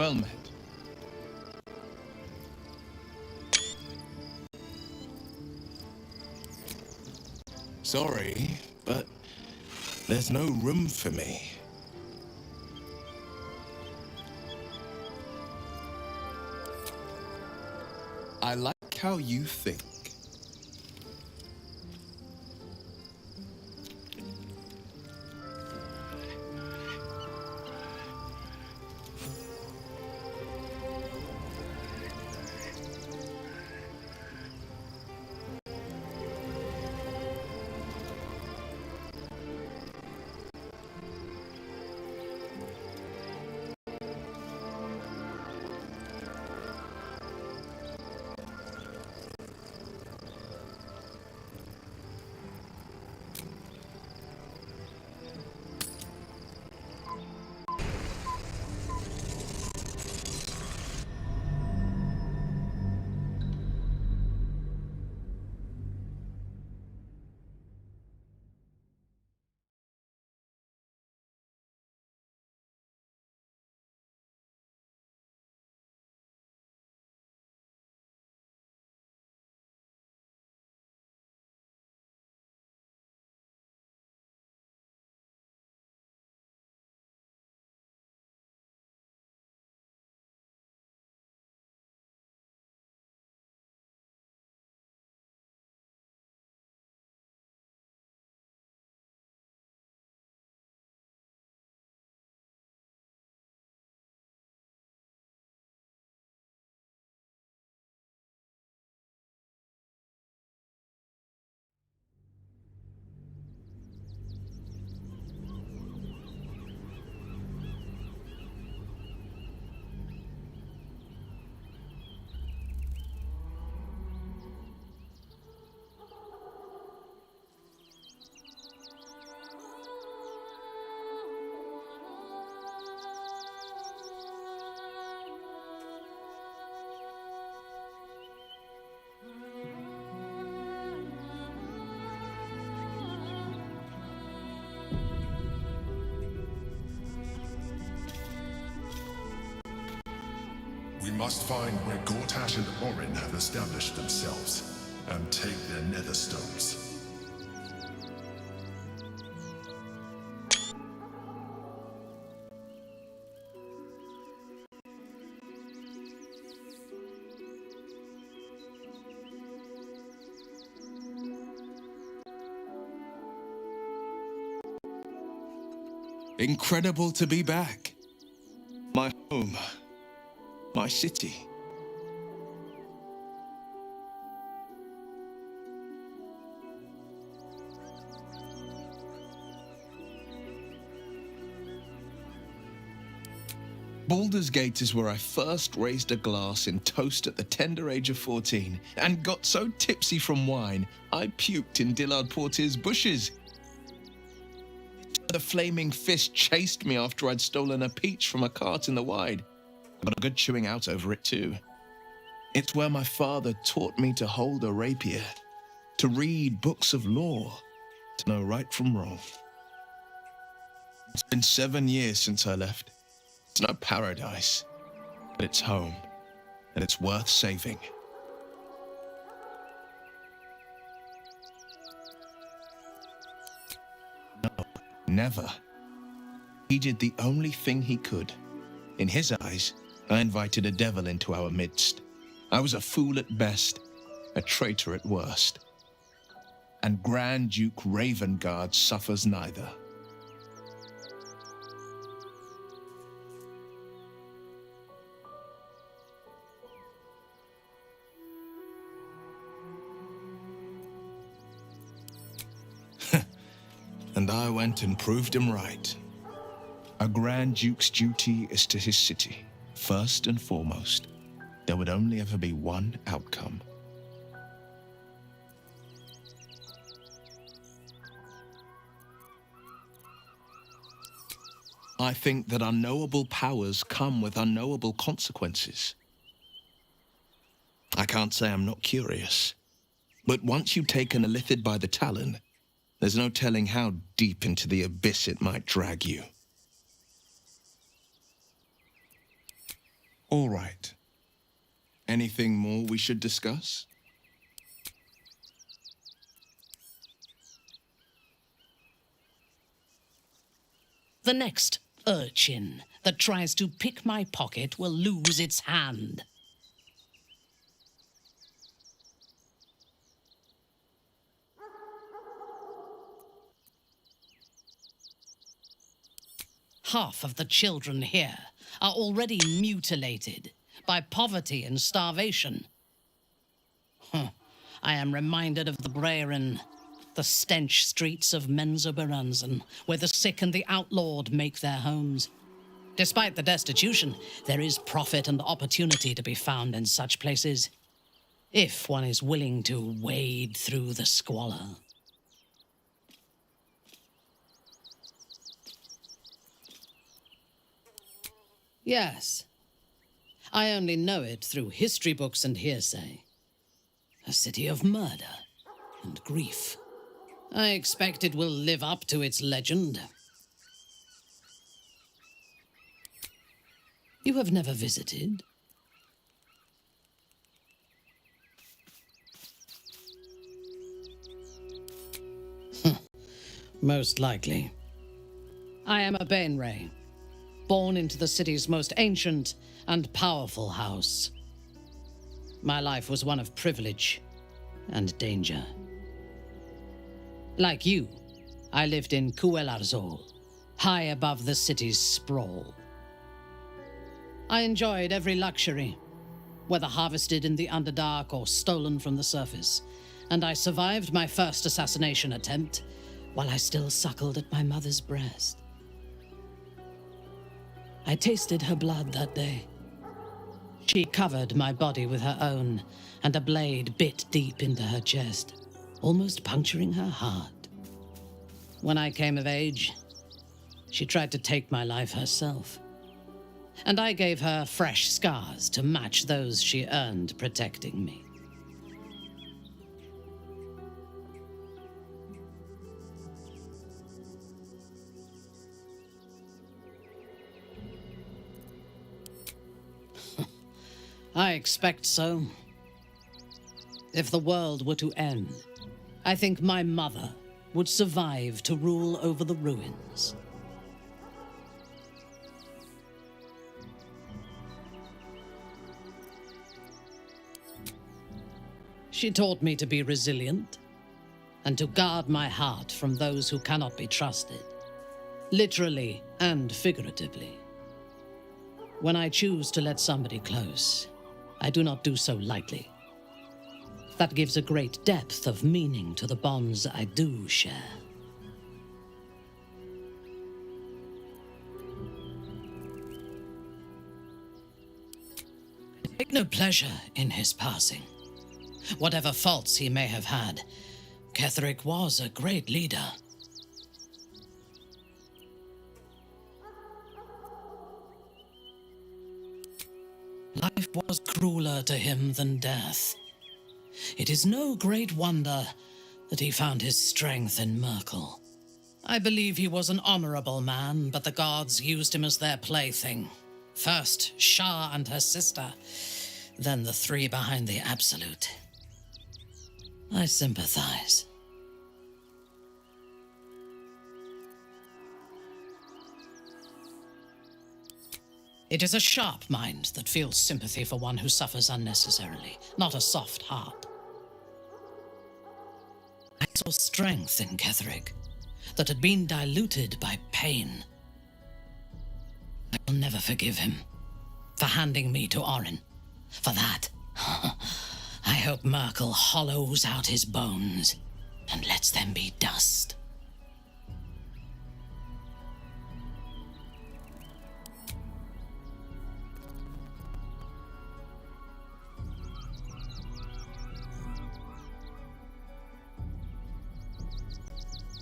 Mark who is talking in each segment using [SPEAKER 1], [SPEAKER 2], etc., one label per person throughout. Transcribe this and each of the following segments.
[SPEAKER 1] Well met.
[SPEAKER 2] Sorry, but there's no room for me. I like how you think.
[SPEAKER 3] We must find where Gortash and Orin have established themselves, and take their nether stones.
[SPEAKER 2] Incredible to be back. My home. My city. Baldur's Gate is where I first raised a glass in toast at the tender age of 14 and got so tipsy from wine, I puked in Dillard Portier's bushes. The flaming fist chased me after I'd stolen a peach from a cart in the Wide. I got a good chewing out over it too. It's where my father taught me to hold a rapier, to read books of law, to know right from wrong. It's been 7 years since I left. It's no paradise, but it's home, and it's worth saving. No, never. He did the only thing he could. In his eyes, I invited a devil into our midst. I was a fool at best, a traitor at worst. And Grand Duke Ravengard suffers neither. And I went and proved him right. A Grand Duke's duty is to his city. First and foremost, there would only ever be one outcome. I think that unknowable powers come with unknowable consequences. I can't say I'm not curious, but once you've taken a lithid by the talon, there's no telling how deep into the abyss it might drag you. All right. Anything more we should discuss?
[SPEAKER 1] The next urchin that tries to pick my pocket will lose its hand. Half of the children here are already mutilated by poverty and starvation. I am reminded of the Brehren, the stench streets of Menzoberranzan, where the sick and the outlawed make their homes. Despite the destitution, there is profit and opportunity to be found in such places, if one is willing to wade through the squalor. Yes. I only know it through history books and hearsay. A city of murder and grief. I expect it will live up to its legend. You have never visited? Most likely. I am a Bainray, born into the city's most ancient and powerful house. My life was one of privilege and danger. Like you, I lived in Kuelarzol, high above the city's sprawl. I enjoyed every luxury, whether harvested in the Underdark or stolen from the surface, and I survived my first assassination attempt while I still suckled at my mother's breast. I tasted her blood that day. She covered my body with her own, and a blade bit deep into her chest, almost puncturing her heart. When I came of age, she tried to take my life herself, and I gave her fresh scars to match those she earned protecting me. I expect so. If the world were to end, I think my mother would survive to rule over the ruins. She taught me to be resilient and to guard my heart from those who cannot be trusted, literally and figuratively. When I choose to let somebody close, I do not do so lightly. That gives a great depth of meaning to the bonds I do share. I take no pleasure in his passing. Whatever faults he may have had, Ketheric was a great leader. Life was crueler to him than death. It is no great wonder that he found his strength in Merkel. I believe he was an honorable man, but the gods used him as their plaything. First Shah and her sister, then the three behind the Absolute. I sympathize. It is a sharp mind that feels sympathy for one who suffers unnecessarily, not a soft heart. I saw strength in Ketheric that had been diluted by pain. I will never forgive him for handing me to Orin. For that, I hope Merkel hollows out his bones and lets them be dust.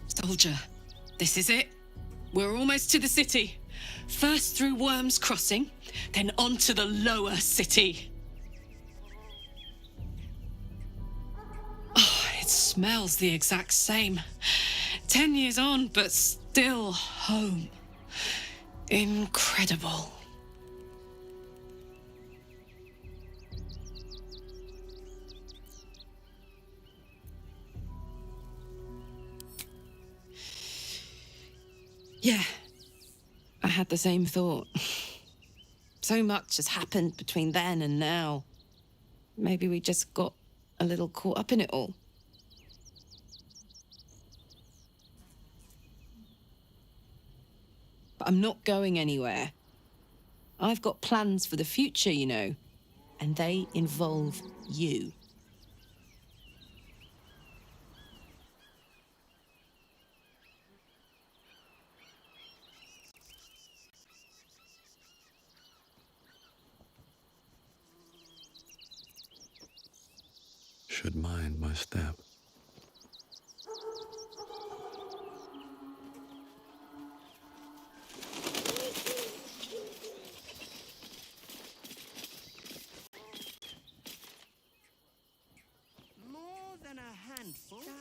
[SPEAKER 4] Soldier, this is it. We're almost to the city. First through Worm's Crossing, then on to the lower city. Oh, it smells the exact same. 10 years on, but still home. Incredible. Yeah, I had the same thought. So much has happened between then and now. Maybe we just got a little caught up in it all. But I'm not going anywhere. I've got plans for the future, you know, and they involve you.
[SPEAKER 5] Should mind my step.
[SPEAKER 6] More than a handful. Dad,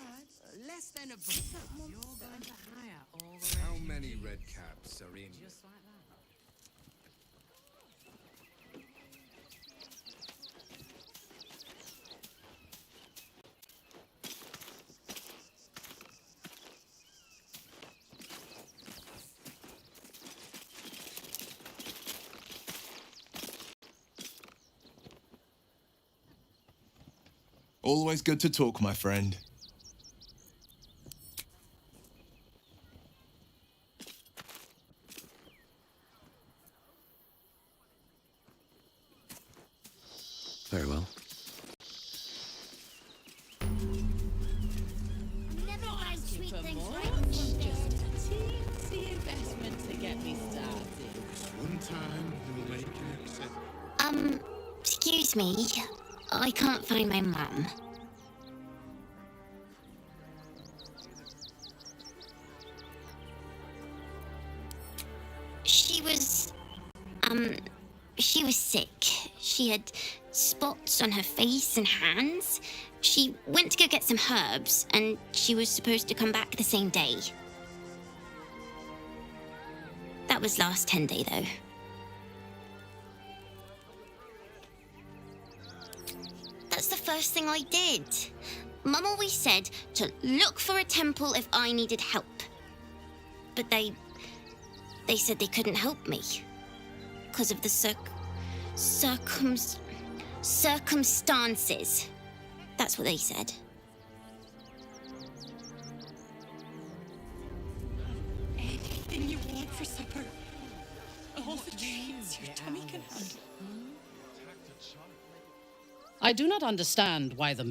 [SPEAKER 6] less than a bucket. You're going to hire all the
[SPEAKER 7] How many red caps are in?
[SPEAKER 6] just like that.
[SPEAKER 2] Always good to talk, my friend.
[SPEAKER 5] Very well.
[SPEAKER 8] Never mind sweet things like
[SPEAKER 6] Just a teensy investment to get me started.
[SPEAKER 7] One time we'll make an exception.
[SPEAKER 8] Excuse me. I can't find my mum. She was sick. She had spots on her face and hands. She went to go get some herbs, and she was supposed to come back the same day. That was last 10-day, though. That's the first thing I did. Mum always said to look for a temple if I needed help. But they said they couldn't help me. Because of the circumstances. That's what they said.
[SPEAKER 4] Anything you want for supper. All the treats your tummy can handle.
[SPEAKER 1] I do not understand why the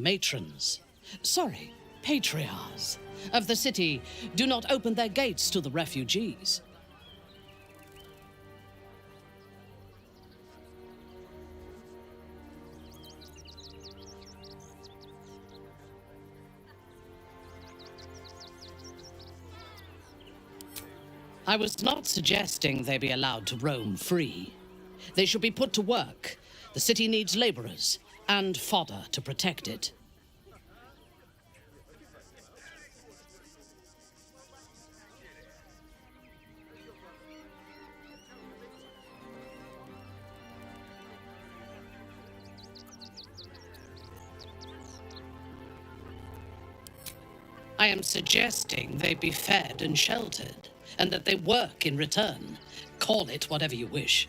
[SPEAKER 1] patriarchs of the city do not open their gates to the refugees. I was not suggesting they be allowed to roam free. They should be put to work. The city needs laborers and fodder to protect it. I am suggesting they be fed and sheltered, and that they work in return. Call it whatever you wish.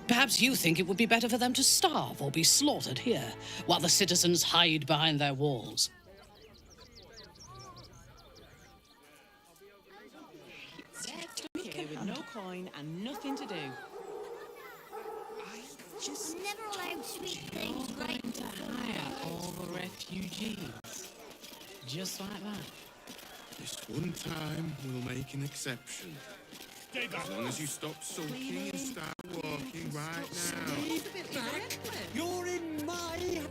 [SPEAKER 1] Perhaps you think it would be better for them to starve or be slaughtered here, while the citizens hide behind their walls.
[SPEAKER 6] Here with no coin and nothing to do.
[SPEAKER 8] Never allowed sweet things like
[SPEAKER 6] To hire all the refugees. Just like that.
[SPEAKER 7] This one time we'll make an exception. As long as you stop sulking and start walking right now.
[SPEAKER 9] You're in my...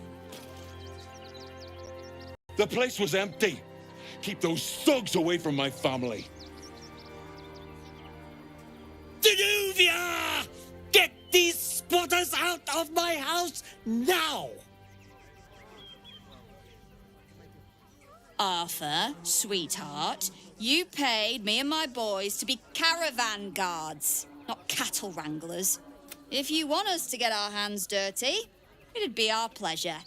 [SPEAKER 9] The place was empty. Keep those thugs away from my family. Danuvia! Get these spotters out of my house now!
[SPEAKER 10] Arthur, sweetheart, you paid me and my boys to be caravan guards, not cattle wranglers. If you want us to get our hands dirty, it'd be our pleasure.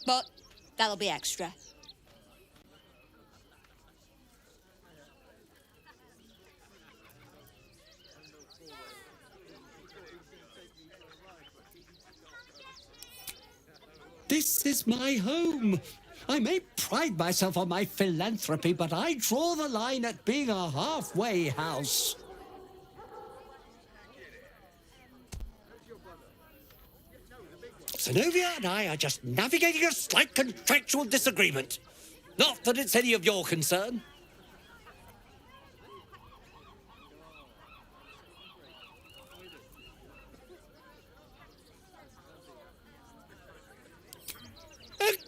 [SPEAKER 10] But that'll be extra.
[SPEAKER 11] This is my home. I may pride myself on my philanthropy, but I draw the line at being a halfway house. Zenobia and I are just navigating a slight contractual disagreement. Not that it's any of your concern.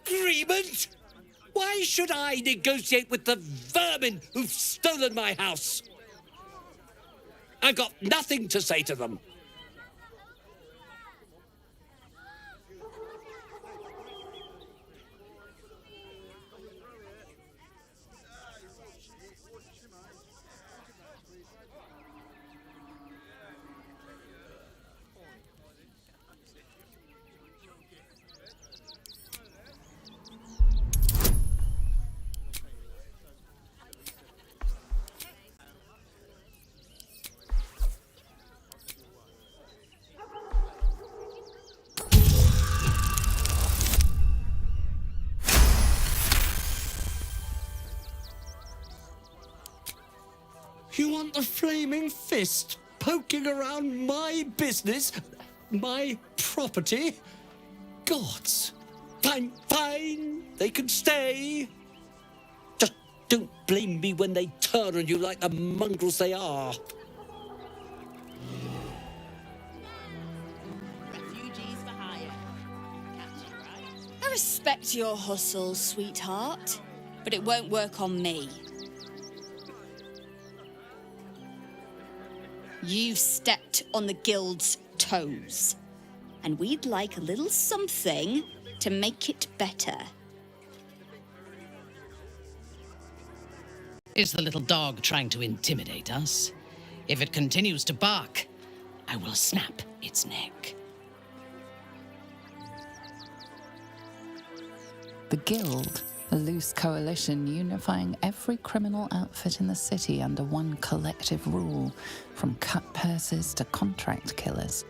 [SPEAKER 11] Agreement? Why should I negotiate with the vermin who've stolen my house? I've got nothing to say to them. You want the flaming fist poking around my business, my property? Gods. Fine, fine. They can stay. Just don't blame me when they turn on you like the mongrels they are.
[SPEAKER 6] Refugees for hire. Catchy, right?
[SPEAKER 10] I respect your hustle, sweetheart, but it won't work on me. You've stepped on the guild's toes, and we'd like a little something to make it better.
[SPEAKER 1] Is the little dog trying to intimidate us? If it continues to bark, I will snap its neck.
[SPEAKER 12] The Guild, a loose coalition unifying every criminal outfit in the city under one collective rule, from cut purses to contract killers.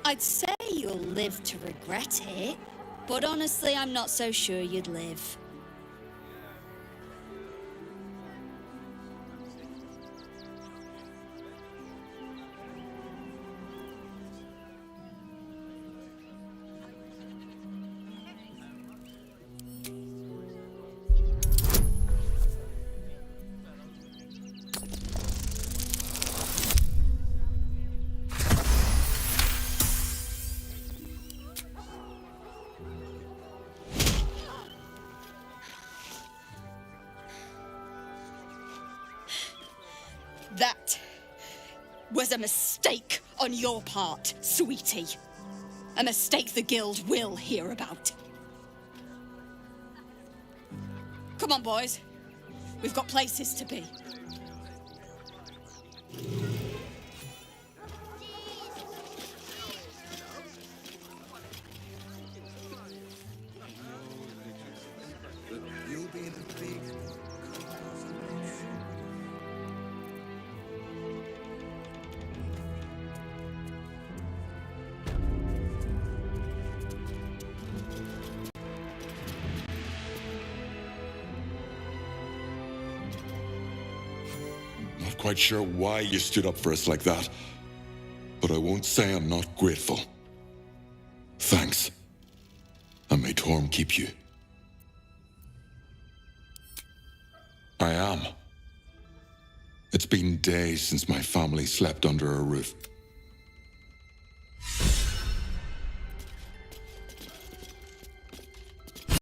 [SPEAKER 10] I'd say you'll live to regret it, but honestly, I'm not so sure you'd live. That was a mistake on your part, sweetie. A mistake the Guild will hear about. Come on, boys. We've got places to be.
[SPEAKER 7] You'll be intrigued.
[SPEAKER 9] Not quite sure why you stood up for us like that, but I won't say I'm not grateful. Thanks. And may Torm keep you. I am. It's been days since my family slept under a roof.